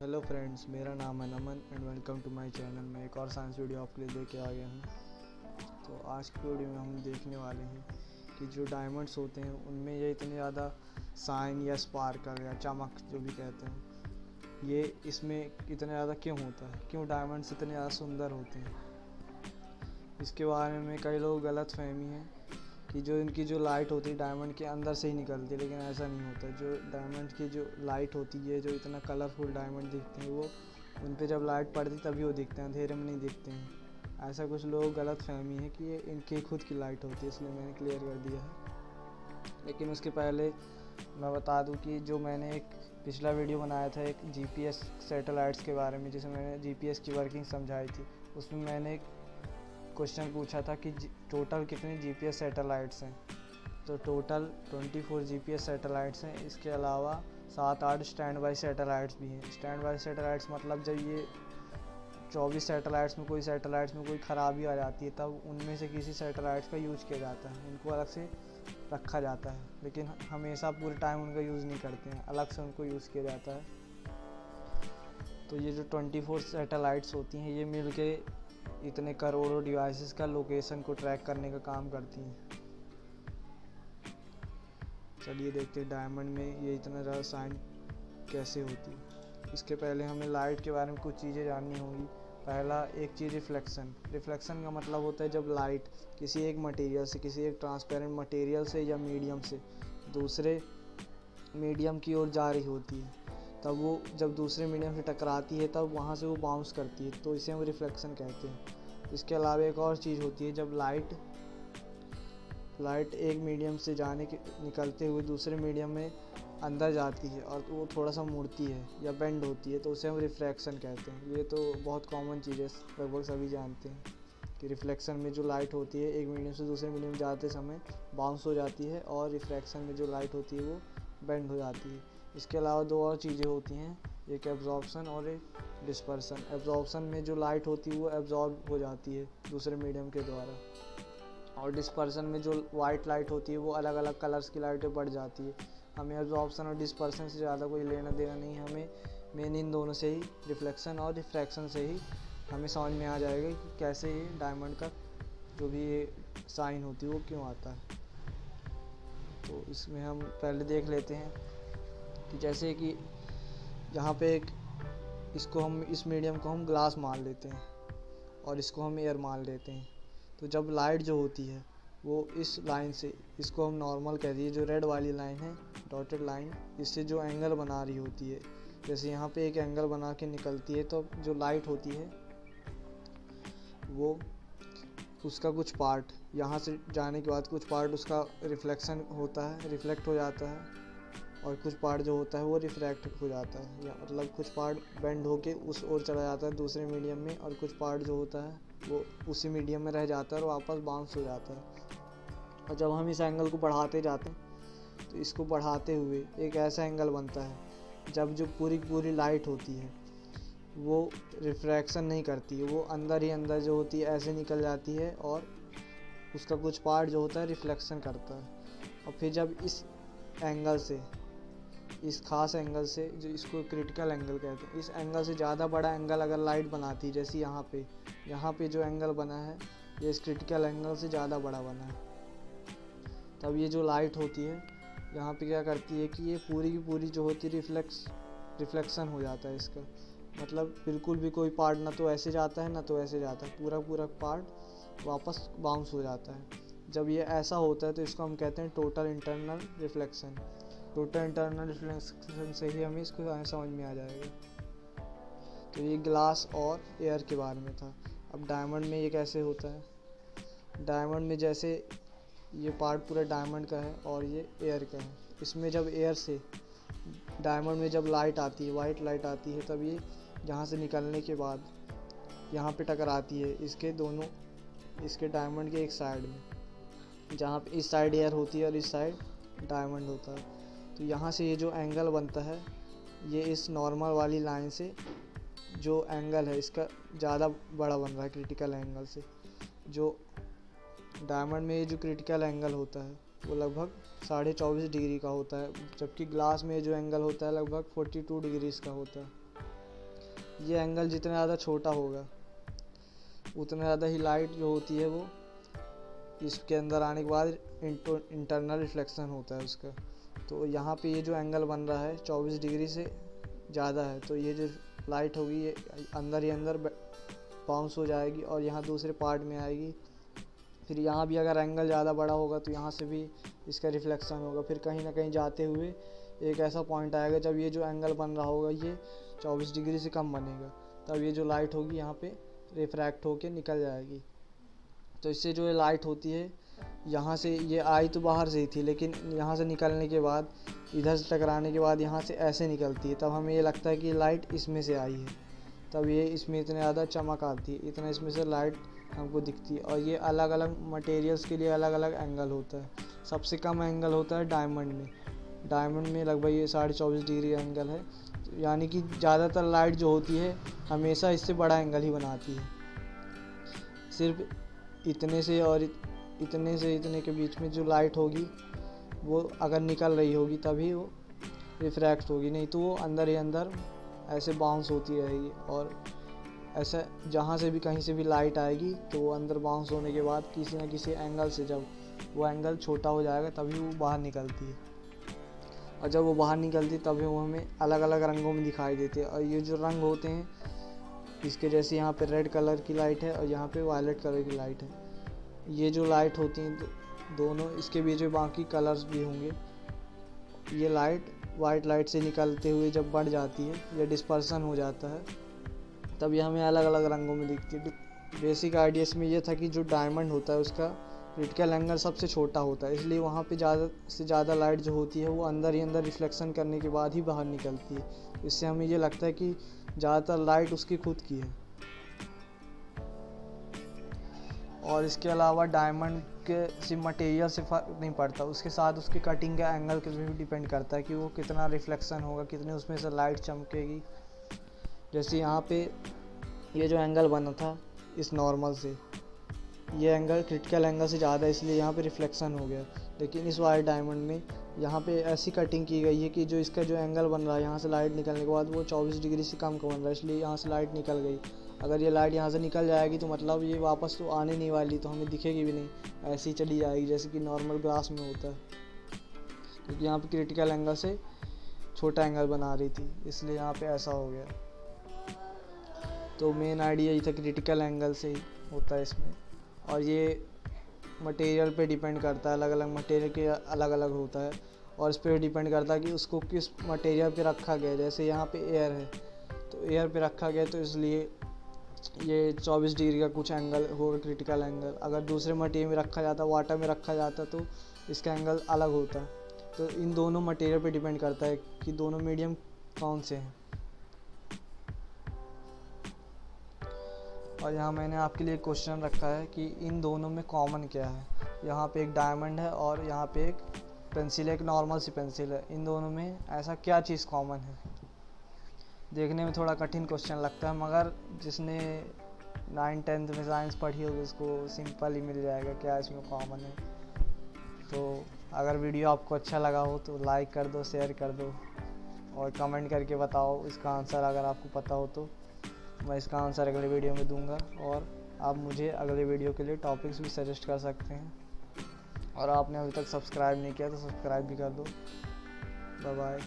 Hello friends, मेरा नाम है Naman and welcome to my channel. मैं एक और साइंस वीडियो आपके लिए लेके आ गया हूँ। तो आज की वीडियो में हम देखने वाले हैं कि जो डायमंड्स होते हैं उनमें ये इतने ज़्यादा शाइन या स्पार्कल या चमक जो भी कहते हैं, ये इसमें इतना ज़्यादा क्यों होता है, क्यों डायमंड्स इतने ज़्यादा सुंदर होते हैं। इसके बारे में कई लोग गलत फहमी है कि जो इनकी जो लाइट होती है डायमंड के अंदर से ही निकलती है, लेकिन ऐसा नहीं होता। जो डायमंड की जो लाइट होती है, जो इतना कलरफुल डायमंड दिखते हैं, वो उन पे जब लाइट पड़ती तभी वो दिखते हैं, अंधेरे में नहीं दिखते हैं। ऐसा कुछ लोग गलत फहमी है कि ये इनकी खुद की लाइट होती है, इसलिए मैंने क्लियर कर दिया है। लेकिन उसके पहले मैं बता दूं कि जो मैंने एक पिछला वीडियो बनाया था एक जीपीएस सैटेलाइट्स के बारे में, जिसमें मैंने जीपीएस की वर्किंग समझाई थी, उसमें मैंने एक क्वेश्चन पूछा था कि टोटल कितने जीपीएस सैटेलाइट्स हैं। तो टोटल 24 जीपीएस सैटेलाइट्स हैं। इसके अलावा 7-8 स्टैंड बाई सैटेलाइट्स भी हैं। स्टैंड बाई सैटेलाइट्स मतलब जब ये 24 सैटेलाइट्स में कोई ख़राबी आ जाती है, तब उनमें से किसी सैटेलाइट्स का यूज़ किया जाता है, उनको अलग से रखा जाता है। लेकिन हमेशा पूरे टाइम उनका यूज़ नहीं करते हैं, अलग से उनको यूज़ किया जाता है। तो ये जो 24 सैटेलाइट्स होती हैं, ये मिल के इतने करोड़ों डिवाइसेस का लोकेशन को ट्रैक करने का काम करती हैं। चलिए देखते हैं डायमंड में ये इतना ज़्यादा शाइन कैसे होती है। इसके पहले हमें लाइट के बारे में कुछ चीज़ें जाननी होंगी। पहला एक चीज़ रिफ्लेक्शन का मतलब होता है जब लाइट किसी एक मटेरियल से, किसी एक ट्रांसपेरेंट मटेरियल से या मीडियम से दूसरे मीडियम की ओर जा रही होती है, तब वो जब दूसरे मीडियम से टकराती है तब वहाँ से वो बाउंस करती है, तो इसे हम रिफ्लेक्शन कहते हैं। इसके अलावा एक और चीज़ होती है जब लाइट एक मीडियम से निकलते हुए दूसरे मीडियम में अंदर जाती है और तो वो थोड़ा सा मुड़ती है या बेंड होती है, तो उसे हम रिफ्रैक्शन कहते हैं। ये तो बहुत कॉमन चीज़ है, लगभग सभी जानते हैं कि रिफ्लेक्शन में जो लाइट होती है एक मीडियम से दूसरे मीडियम जाते समय बाउंस हो जाती है, और रिफ्रैक्शन में जो लाइट होती है वो बेंड हो जाती है। इसके अलावा दो और चीज़ें होती हैं, एक एब्जॉर्प्शन और एक डिस्पर्सन। एब्जॉर्प्शन में जो लाइट होती है वो एब्जॉर्ब हो जाती है दूसरे मीडियम के द्वारा, और डिस्पर्सन में जो वाइट लाइट होती है वो अलग अलग कलर्स की लाइटें बढ़ जाती है। हमें एब्जॉर्प्शन और डिस्पर्सन से ज़्यादा कोई लेना देना नहीं है, हमें मेन इन दोनों से ही, रिफ्लेक्शन और रिफ्रैक्शन से ही हमें समझ में आ जाएगा कि कैसे ये डायमंड का जो भी ये साइन होती है वो क्यों आता है। तो इसमें हम पहले देख लेते हैं कि जैसे कि यहाँ पे इस मीडियम को हम ग्लास मान लेते हैं और इसको हम एयर मान लेते हैं। तो जब लाइट जो होती है वो इस लाइन से, इसको हम नॉर्मल कह दिए, जो रेड वाली लाइन है डॉटेड लाइन, इससे जो एंगल बना रही होती है, जैसे यहाँ पे एक एंगल बना के निकलती है, तो जो लाइट होती है वो उसका कुछ पार्ट यहाँ से जाने के बाद कुछ पार्ट उसका रिफ्लेक्शन होता है, रिफ्लेक्ट हो जाता है, और कुछ पार्ट जो होता है वो रिफ्रैक्ट हो जाता है, या मतलब कुछ पार्ट बेंड होके उस ओर चला जाता है दूसरे मीडियम में, और कुछ पार्ट जो होता है वो उसी मीडियम में रह जाता है और वापस बाउंस हो जाता है। और जब हम इस एंगल को बढ़ाते जाते हैं तो इसको बढ़ाते हुए एक ऐसा एंगल बनता है जब जो पूरी लाइट होती है वो रिफ्रैक्शन नहीं करती है, वो अंदर ही अंदर जो होती है ऐसे निकल जाती है, और उसका कुछ पार्ट जो होता है रिफ्लेक्शन करता है। और फिर जब इस खास एंगल से, जो इसको क्रिटिकल एंगल कहते हैं, इस एंगल से ज़्यादा बड़ा एंगल अगर लाइट बनाती है, जैसे यहाँ पे जो एंगल बना है ये इस क्रिटिकल एंगल से ज़्यादा बड़ा बना है, तब ये जो लाइट होती है यहाँ पे क्या करती है कि ये पूरी की पूरी जो होती है रिफ्लेक्शन हो जाता है इसका। मतलब बिल्कुल भी कोई पार्ट ना तो ऐसे जाता है ना तो ऐसे जाता है, पूरा पार्ट वापस बाउंस हो जाता है। जब ये ऐसा होता है तो इसको हम कहते हैं total internal reflection. Total internal reflection से ही हमें इसको समझ में आ जाएगा। तो ये ग्लास और एयर के बारे में था। अब डायमंड में ये कैसे होता है। डायमंड में जैसे ये पार्ट पूरा डायमंड का है और ये एयर का है। इसमें जब एयर से डायमंड में जब लाइट आती है, वाइट लाइट आती है, तब ये यहाँ से निकलने के बाद यहाँ पे टकराती है इसके डायमंड के एक साइड में, जहाँ पे इस साइड एयर होती है और इस साइड डायमंड होता है। तो यहाँ से ये जो एंगल बनता है, ये इस नॉर्मल वाली लाइन से जो एंगल है इसका ज़्यादा बड़ा बन रहा है क्रिटिकल एंगल से। जो डायमंड में ये जो क्रिटिकल एंगल होता है वो लगभग 24.5 डिग्री का होता है, जबकि ग्लास में जो एंगल होता है लगभग 42 डिग्रीज का होता है। ये एंगल जितना ज़्यादा छोटा होगा उतना ज़्यादा ही लाइट जो होती है वो इसके अंदर आने के बाद इंटरनल रिफ्लेक्शन होता है उसका। तो यहाँ पे ये जो एंगल बन रहा है 24 डिग्री से ज़्यादा है, तो ये जो लाइट होगी ये अंदर ही अंदर बाउंस हो जाएगी और यहाँ दूसरे पार्ट में आएगी। फिर यहाँ भी अगर एंगल ज़्यादा बड़ा होगा तो यहाँ से भी इसका रिफ्लेक्शन होगा। फिर कहीं ना कहीं जाते हुए एक ऐसा पॉइंट आएगा जब ये जो एंगल बन रहा होगा ये 24 डिग्री से कम बनेगा, तब ये जो लाइट होगी यहाँ पे रिफ्रैक्ट होके निकल जाएगी। तो इससे जो ये लाइट होती है यहाँ से ये आई तो बाहर से ही थी, लेकिन यहाँ से निकलने के बाद इधर से टकराने के बाद यहाँ से ऐसे निकलती है, तब हमें ये लगता है कि लाइट इसमें से आई है, तब ये इसमें इतने ज़्यादा चमक आती है, इतना इसमें से लाइट हमको दिखती है। और ये अलग अलग मटेरियल्स के लिए अलग अलग एंगल होता है। सबसे कम एंगल होता है डायमंड में लगभग ये 24.5 डिग्री एंगल है, यानी कि ज़्यादातर लाइट जो होती है हमेशा इससे बड़ा एंगल ही बनाती है। सिर्फ इतने से और इतने से इतने के बीच में जो लाइट होगी वो अगर निकल रही होगी तभी वो रिफ्रैक्ट होगी, नहीं तो वो अंदर ही अंदर ऐसे बाउंस होती रहेगी। और ऐसा जहाँ से भी कहीं से भी लाइट आएगी तो वो अंदर बाउंस होने के बाद किसी न किसी एंगल से जब वो एंगल छोटा हो जाएगा तभी वो बाहर निकलती है। और जब वो बाहर निकलती है तभी वो हमें अलग अलग रंगों में दिखाई देती है। और ये जो रंग होते हैं इसके जैसे यहाँ पे रेड कलर की लाइट है और यहाँ पे वायलेट कलर की लाइट है। ये जो लाइट होती हैं दोनों, इसके बीच में बाकी कलर्स भी होंगे। ये लाइट वाइट लाइट से निकलते हुए जब बढ़ जाती है या डिस्पर्सन हो जाता है तब ये हमें अलग अलग रंगों में दिखती है। बेसिक आइडिया इसमें ये था कि जो डायमंड होता है उसका क्रिटिकल एंगल सबसे छोटा होता है, इसलिए वहाँ पे ज़्यादा से ज़्यादा लाइट जो होती है वो अंदर ही अंदर रिफ्लेक्शन करने के बाद ही बाहर निकलती है। इससे हमें ये लगता है कि ज़्यादातर लाइट उसकी खुद की है। और इसके अलावा डायमंड के सिर्फ मटेरियल से फ़र्क नहीं पड़ता, उसके साथ उसकी कटिंग का एंगल के भी डिपेंड करता है कि वो कितना रिफ्लेक्शन होगा, कितने उसमें से लाइट चमकेगी। जैसे यहाँ पे ये जो एंगल बना था इस नॉर्मल से, ये एंगल क्रिटिकल एंगल से ज़्यादा, इसलिए यहाँ पे रिफ्लेक्शन हो गया। लेकिन इस वाले डायमंड में यहाँ पे ऐसी कटिंग की गई है कि जो इसका जो एंगल बन रहा है यहाँ से लाइट निकलने के बाद वो 24 डिग्री से कम का बन रहा है, इसलिए यहाँ से लाइट निकल गई। अगर ये लाइट यहाँ से निकल जाएगी तो मतलब ये वापस तो आने नहीं वाली, तो हमें दिखेगी भी नहीं, ऐसे ही चली जाएगी जैसे कि नॉर्मल ग्लास में होता है। क्योंकि यहाँ पे क्रिटिकल एंगल से छोटा एंगल बना रही थी, इसलिए यहाँ पे ऐसा हो गया। तो मेन आइडिया यही था, क्रिटिकल एंगल से ही होता है इसमें। और ये मटेरियल पे डिपेंड करता है, अलग अलग मटेरियल के अलग अलग होता है। और इस पर डिपेंड करता है कि उसको किस मटेरियल पे रखा गया। जैसे यहाँ पे एयर है तो एयर पे रखा गया तो इसलिए ये 24 डिग्री का कुछ एंगल होगा क्रिटिकल एंगल। अगर दूसरे मटेरियल में रखा जाता, वाटर में रखा जाता, तो इसका एंगल अलग होता। तो इन दोनों मटेरियल पे डिपेंड करता है कि दोनों मीडियम कौन से हैं। और यहाँ मैंने आपके लिए क्वेश्चन रखा है कि इन दोनों में कॉमन क्या है। यहाँ पे एक डायमंड है और यहाँ पे एक पेंसिल है, एक नॉर्मल सी पेंसिल है। इन दोनों में ऐसा क्या चीज़ कॉमन है। देखने में थोड़ा कठिन क्वेश्चन लगता है, मगर जिसने 9th-10th में साइंस पढ़ी होगी उसको सिंपल ही मिल जाएगा क्या इसमें कॉमन है। तो अगर वीडियो आपको अच्छा लगा हो तो लाइक कर दो, शेयर कर दो और कमेंट करके बताओ इसका आंसर। अगर आपको पता हो तो मैं इसका आंसर अगले वीडियो में दूंगा। और आप मुझे अगले वीडियो के लिए टॉपिक्स भी सजेस्ट कर सकते हैं। और आपने अभी तक सब्सक्राइब नहीं किया तो सब्सक्राइब भी कर दो। Bye bye.